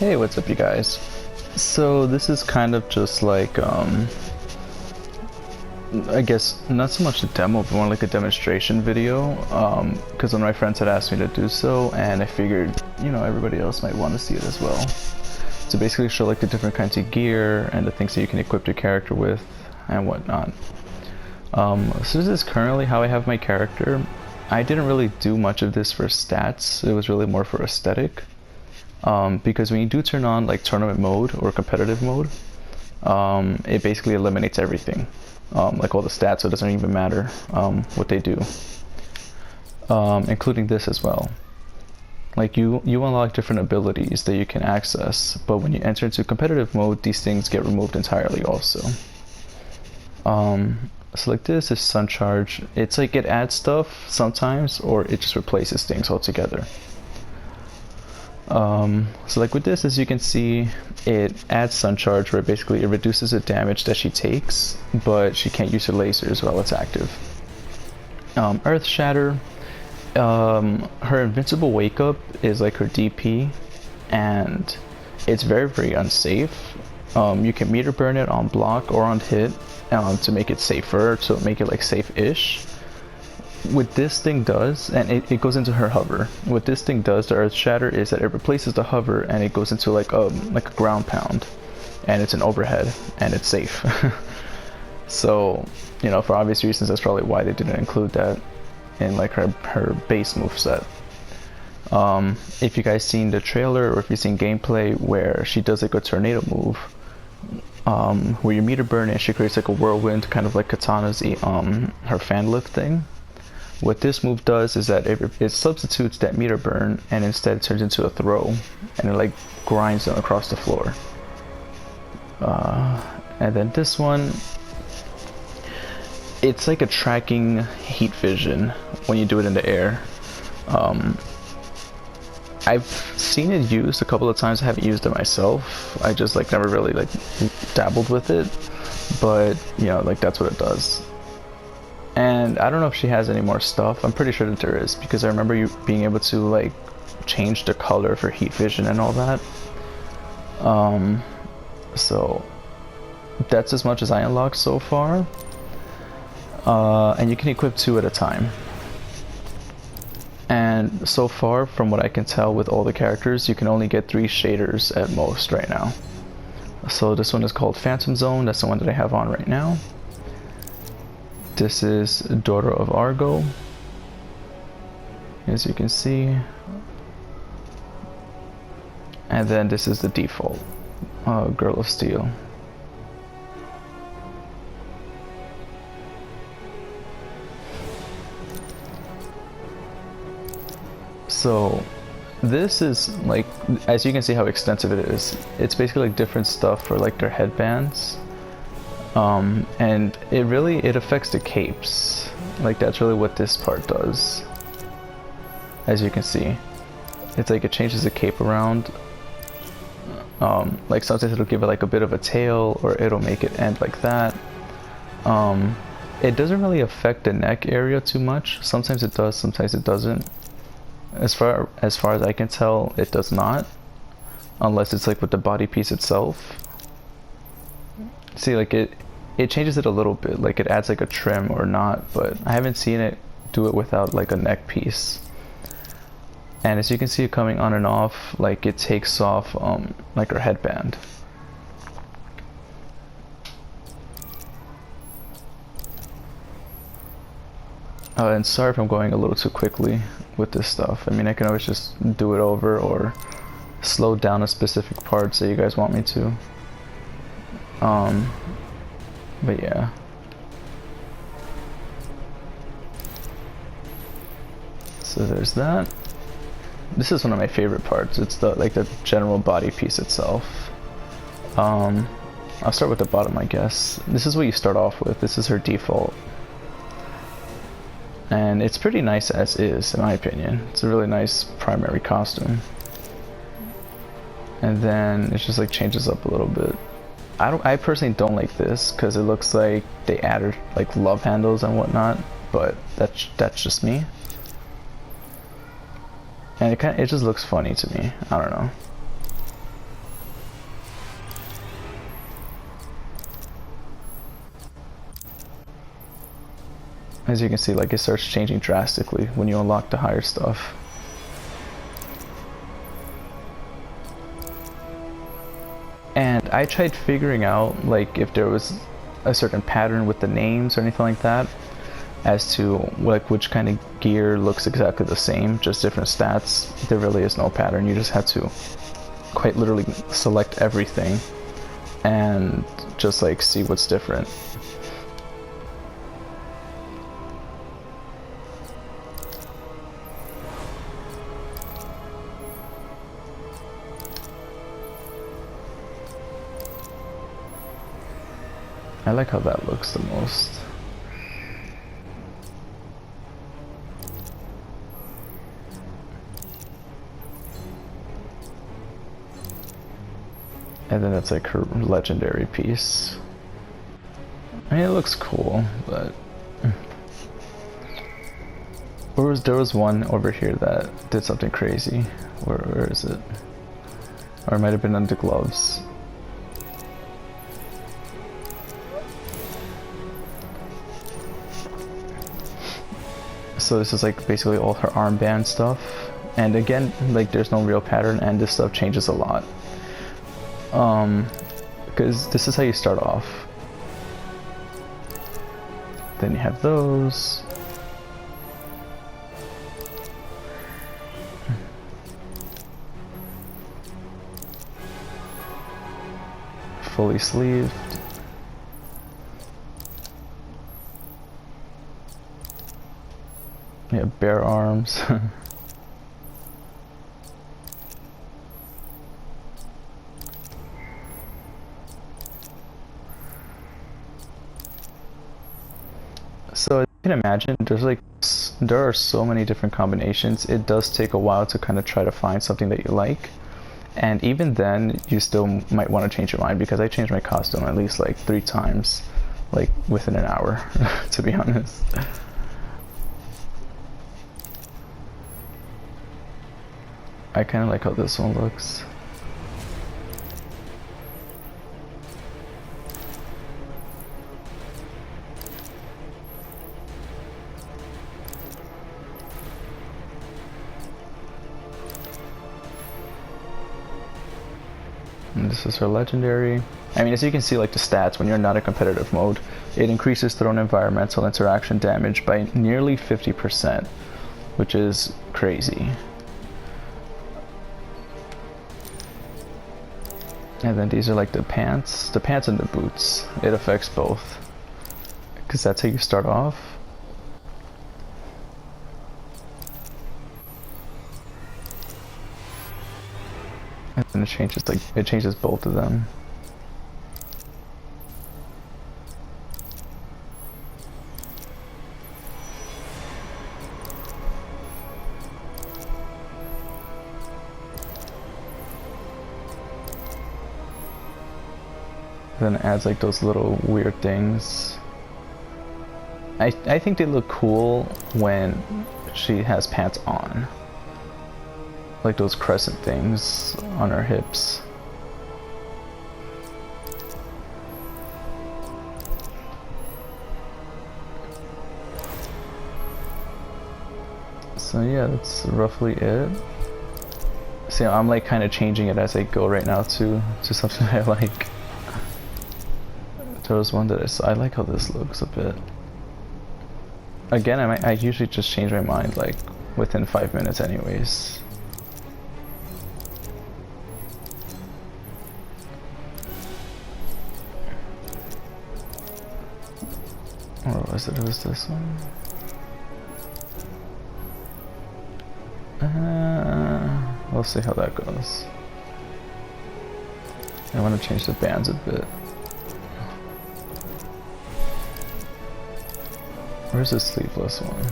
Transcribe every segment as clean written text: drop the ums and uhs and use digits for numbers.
Hey, what's up you guys? So this is kind of just like I guess not so much a demo but more like a demonstration video, because one of my friends had asked me to do so, and I figured, you know, everybody else might want to see it as well. To basically show like the different kinds of gear and the things that you can equip your character with and whatnot. So this is currently how I have my character. I didn't really do much of this for stats, it was really more for aesthetic. Because when you do turn on like tournament mode or competitive mode, it basically eliminates everything, like all the stats, so it doesn't even matter what they do, including this as well. Like you unlock different abilities that you can access, but when you enter into competitive mode, these things get removed entirely also. So like this is Sun Charge. It's like it adds stuff sometimes, or it just replaces things altogether. So like with this, as you can see, it adds Sun Charge, where basically it reduces the damage that she takes, but she can't use her lasers while it's active. Earth Shatter, her invincible wake up is like her DP, and it's very unsafe. You can meter burn it on block or on hit, to make it safer, to make it like safe-ish. What this thing does, and it goes into her hover. What this thing does, the Earth Shatter, is that it replaces the hover and it goes into like a ground pound, and it's an overhead and it's safe. So, you know, for obvious reasons, that's probably why they didn't include that in like her base moveset. If you guys seen the trailer, or if you've seen gameplay where she does like a tornado move, where you meter burn and she creates like a whirlwind, kind of like Katana's her fan lift thing. What this move does is that it substitutes that meter burn and instead turns into a throw, and it like grinds them across the floor. And then this one, it's like a tracking heat vision when you do it in the air. I've seen it used a couple of times. I haven't used it myself. I just like never really like dabbled with it, but you know, like that's what it does. And I don't know if she has any more stuff. I'm pretty sure that there is, because I remember you being able to like change the color for heat vision and all that. So that's as much as I unlocked so far. And you can equip 2 at a time. And so far, from what I can tell with all the characters, you can only get 3 shaders at most right now. So this one is called Phantom Zone. That's the one that I have on right now. This is Daughter of Argo, as you can see. And then this is the default, Girl of Steel. So this is like, as you can see how extensive it is, it's basically like different stuff for like their headbands. And it affects the capes. Like that's really what this part does. As you can see, it's like it changes the cape around. Like sometimes it'll give it like a bit of a tail, or it'll make it end like that. It doesn't really affect the neck area too much. Sometimes it does, sometimes it doesn't. As far as I can tell, it does not, unless it's like with the body piece itself. See, like it changes it a little bit, like it adds like a trim or not, but I haven't seen it do it without like a neck piece. And as you can see it coming on and off, like it takes off like her headband. And sorry if I'm going a little too quickly with this stuff. I mean, I can always just do it over or slow down a specific parts that you guys want me to. But yeah. So there's that. This is one of my favorite parts. It's the general body piece itself. I'll start with the bottom, I guess. This is what you start off with. This is her default. And it's pretty nice as is, in my opinion. It's a really nice primary costume. And then it just like changes up a little bit. I personally don't like this because it looks like they added like love handles and whatnot, but that's just me. And it just looks funny to me. I don't know. As you can see, like, it starts changing drastically when you unlock the higher stuff. And I tried figuring out, like, if there was a certain pattern with the names or anything like that, as to like which kind of gear looks exactly the same, just different stats. There really is no pattern. You just have to quite literally select everything and just like see what's different. I like how that looks the most. And then it's like her legendary piece. I mean, it looks cool, but there was one over here that did something crazy. Where is it? Or it might have been on the gloves. So this is like basically all her armband stuff, and again, like, there's no real pattern, and this stuff changes a lot. Because this is how you start off. Then you have those. Fully sleeved. Yeah, bare arms. So as you can imagine, there are so many different combinations. It does take a while to kind of try to find something that you like. And even then, you still might want to change your mind, because I changed my costume at least like 3 times, like within an hour, to be honest. I kind of like how this one looks. And this is her legendary. I mean, as you can see, like, the stats when you're not in competitive mode, it increases thrown environmental interaction damage by nearly 50%, which is crazy. And then these are like the pants and the boots. It affects both, because that's how you start off. And then it changes both of them. Then it adds like those little weird things. I think they look cool when she has pants on. Like those crescent things on her hips. So yeah, that's roughly it. See, I'm like kind of changing it as I go right now to something I like. There was one that I saw. I like how this looks a bit. Again, I usually just change my mind like within 5 minutes anyways. Or was it? It was this one. We'll see how that goes. I want to change the bands a bit. Where's the sleeveless one?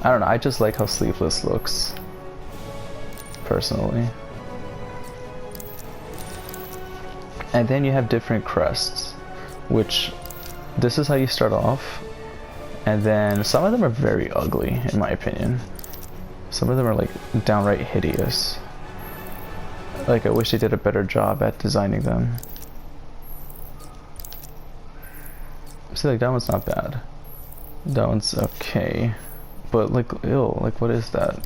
I don't know, I just like how sleeveless looks, personally. And then you have different crests, which this is how you start off. And then some of them are very ugly, in my opinion. Some of them are like downright hideous. Like, I wish they did a better job at designing them. See, like, that one's not bad. That one's okay. But like, ew, like what is that?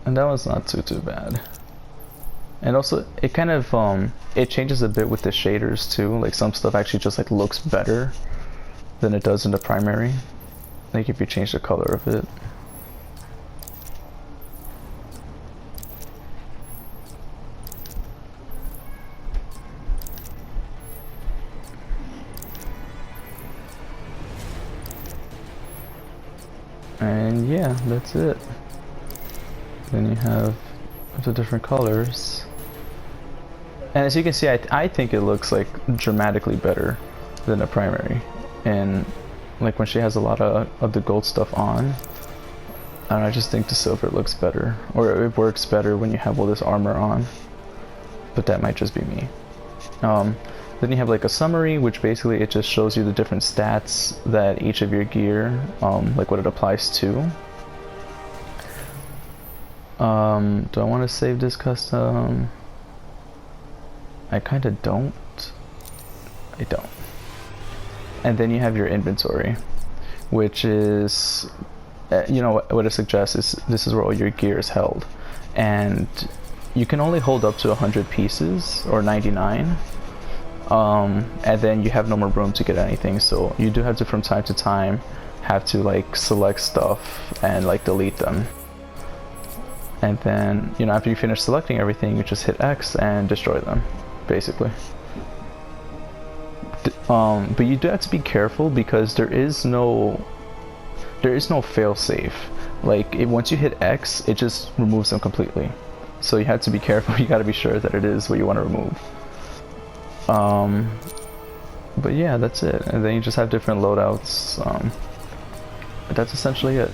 And that one's not too bad. And also, it kind of, it changes a bit with the shaders too. Like some stuff actually just like looks better than it does in the primary. Like if you change the color of it. And yeah, that's it. Then you have the different colors. And as you can see, I think it looks like dramatically better than the primary. And like when she has a lot of the gold stuff on, I just think the silver looks better. Or it works better when you have all this armor on. But that might just be me. Then you have like a summary, which basically it just shows you the different stats that each of your gear, like what it applies to. Do I want to save this custom? I kind of don't. I don't. And then you have your inventory, which is, you know, what it suggests is this is where all your gear is held. And you can only hold up to 100 pieces, or 99. And then you have no more room to get anything, so you do have to from time to time have to like select stuff and like delete them. And then, you know, after you finish selecting everything, you just hit X and destroy them, basically. But you do have to be careful because there is no fail-safe. Like once you hit X, it just removes them completely. So you have to be careful. You got to be sure that it is what you want to remove. But yeah, that's it. And then you just have different loadouts. But that's essentially it.